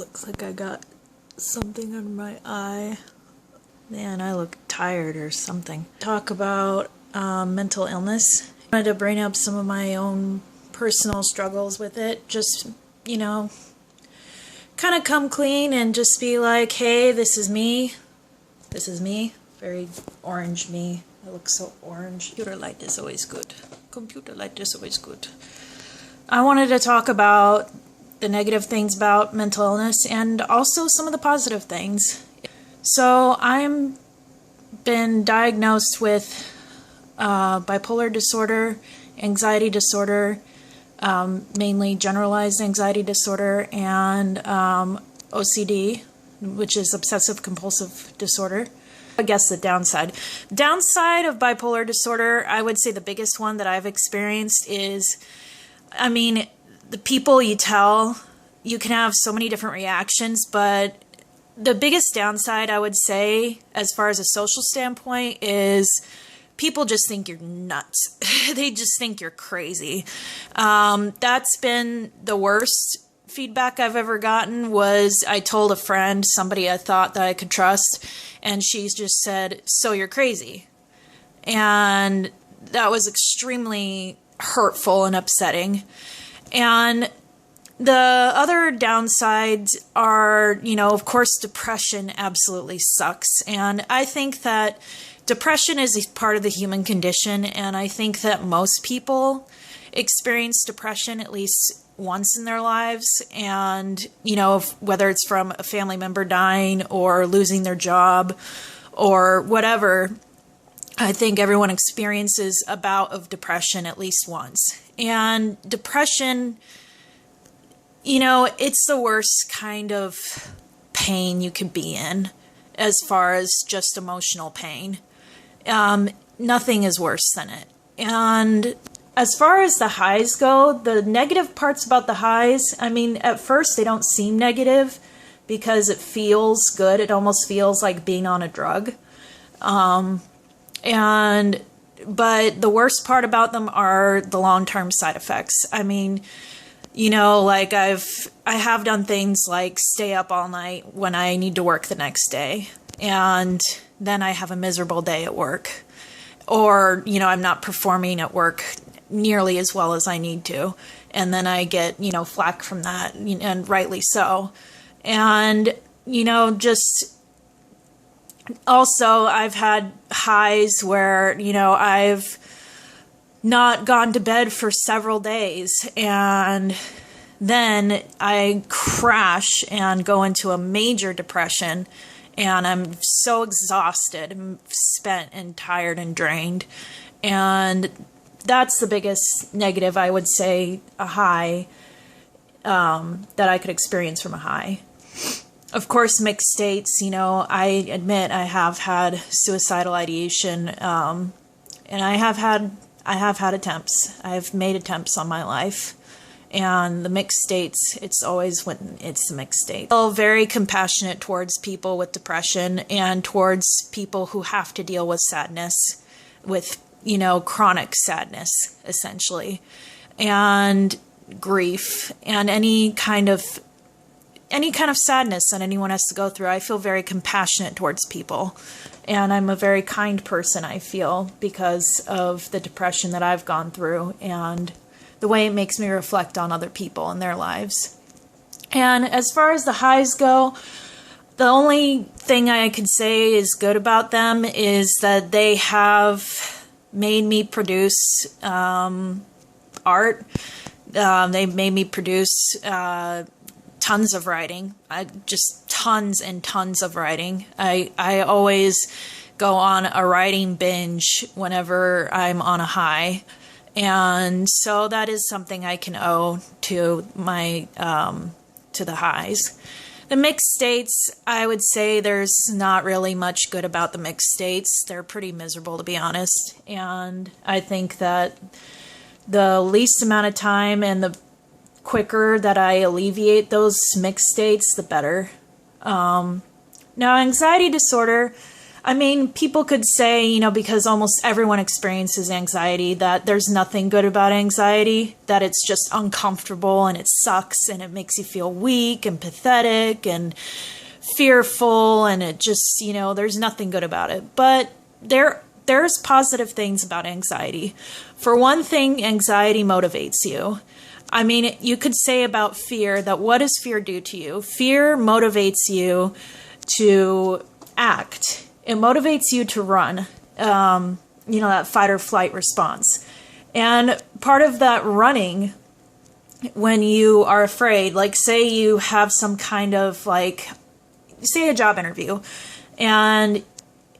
Looks like I got something under my eye. Man, I look tired or something. Talk about mental illness. I wanted to bring up some of my own personal struggles with it. Just, kind of come clean and just be like, hey, this is me. This is me. Very orange me. I look so orange. Computer light is always good. Computer light is always good. I wanted to talk about the negative things about mental illness and also some of the positive things. So I'm been diagnosed with bipolar disorder, anxiety disorder, mainly generalized anxiety disorder, and OCD, which is obsessive-compulsive disorder. I guess the downside. Downside of bipolar disorder, I would say the biggest one that I've experienced is, the people you tell, you can have so many different reactions, but the biggest downside, I would say, as far as a social standpoint, is people just think you're nuts. They just think you're crazy. That's been the worst feedback I've ever gotten. Was I told a friend, somebody I thought that I could trust, and she just said, "So you're crazy." And that was extremely hurtful and upsetting. And the other downsides are, of course, depression absolutely sucks. And I think that depression is a part of the human condition. And I think that most people experience depression at least once in their lives. And, whether it's from a family member dying or losing their job or whatever, I think everyone experiences a bout of depression at least once. And depression, it's the worst kind of pain you could be in as far as just emotional pain. Nothing is worse than it. And as far as the highs go, the negative parts about the highs, at first they don't seem negative because it feels good. It almost feels like being on a drug. But the worst part about them are the long-term side effects. I have done things like stay up all night when I need to work the next day, and then I have a miserable day at work. Or, I'm not performing at work nearly as well as I need to, and then I get, flack from that, and rightly so. And, just also I've had highs where, I've not gone to bed for several days, and then I crash and go into a major depression, and I'm so exhausted and spent and tired and drained. And that's the biggest negative, I would say, a high, that I could experience from a high. Of course, mixed states, I admit I have had suicidal ideation, and I have had attempts. I've made attempts on my life. And the mixed states, it's always when it's the mixed state. I feel very compassionate towards people with depression and towards people who have to deal with sadness, with, chronic sadness, essentially, and grief, and any kind of sadness that anyone has to go through. I feel very compassionate towards people. And I'm a very kind person, I feel, because of the depression that I've gone through and the way it makes me reflect on other people and their lives. And as far as the highs go, the only thing I could say is good about them is that they have made me produce art. They've made me produce tons of writing. Just tons and tons of writing. I always go on a writing binge whenever I'm on a high. And so that is something I can owe to my, to the highs. The mixed states, I would say there's not really much good about the mixed states. They're pretty miserable, to be honest. And I think that the least amount of time and the quicker that I alleviate those mixed states, the better. Now, anxiety disorder, I mean, people could say, you know, because almost everyone experiences anxiety, that there's nothing good about anxiety, that it's just uncomfortable and it sucks and it makes you feel weak and pathetic and fearful, and it just, you know, there's nothing good about it. But there's positive things about anxiety. For one thing, anxiety motivates you. I mean, you could say about fear that what does fear do to you? Fear motivates you to act. It motivates you to run, you know, that fight or flight response. And part of that running, when you are afraid, like say you have some kind of like, say a job interview, and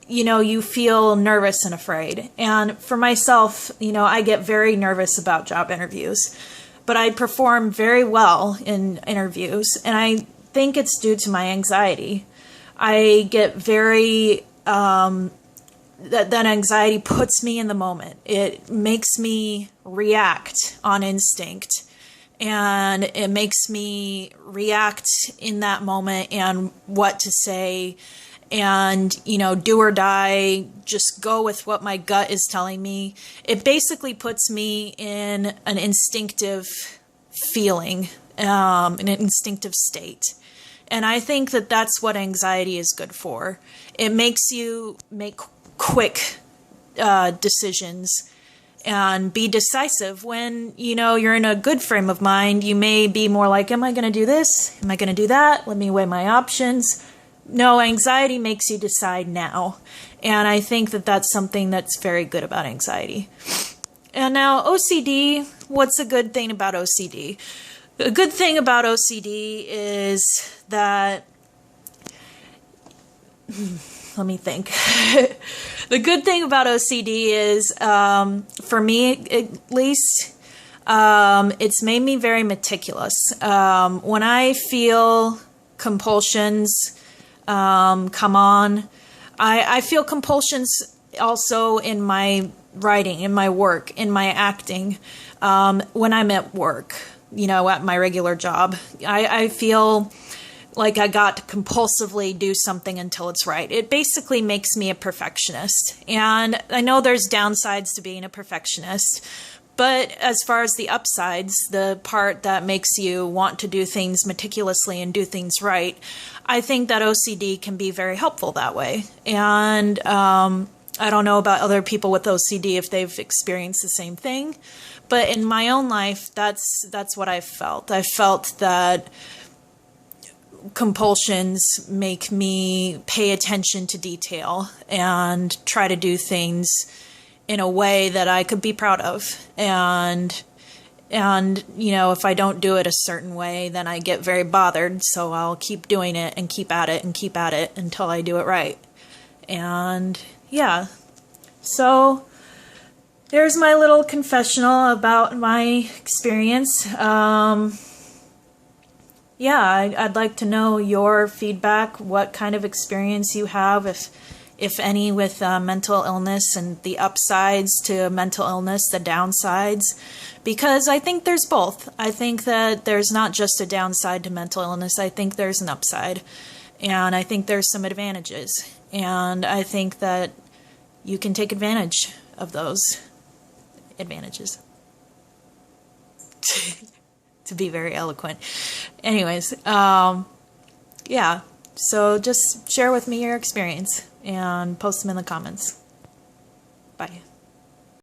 you know, you feel nervous and afraid. And for myself, you know, I get very nervous about job interviews, but I perform very well in interviews. And I think it's due to my anxiety. I get very, that anxiety puts me in the moment. It makes me react on instinct. And it makes me react in that moment and what to say, and, you know, do or die, just go with what my gut is telling me. It basically puts me in an instinctive feeling, an instinctive state. And I think that that's what anxiety is good for. It makes you make quick decisions and be decisive. When, you know, you're in a good frame of mind, you may be more like, am I going to do this? Am I going to do that? Let me weigh my options. No, anxiety makes you decide now. And I think that that's something that's very good about anxiety. And now OCD, what's a good thing about OCD? A good thing about OCD is that, let me think. The good thing about OCD is, for me at least, it's made me very meticulous. When I feel compulsions come on, I feel compulsions also in my writing, in my work, in my acting, when I'm at work, you know, at my regular job. I feel like I got to compulsively do something until it's right. It basically makes me a perfectionist. And I know there's downsides to being a perfectionist, but as far as the upsides, the part that makes you want to do things meticulously and do things right, I think that OCD can be very helpful that way. And I don't know about other people with OCD if they've experienced the same thing, but in my own life, that's what I've felt. I felt that compulsions make me pay attention to detail and try to do things in a way that I could be proud of. And you know, if I don't do it a certain way, then I get very bothered. So I'll keep doing it and keep at it and keep at it until I do it right. And yeah, so there's my little confessional about my experience. Yeah, I'd like to know your feedback, what kind of experience you have, if any, with mental illness and the upsides to mental illness, the downsides, because I think there's both. I think that there's not just a downside to mental illness. I think there's an upside, and I think there's some advantages, and I think that you can take advantage of those advantages. To be very eloquent. Anyways, yeah, so just share with me your experience and post them in the comments. Bye.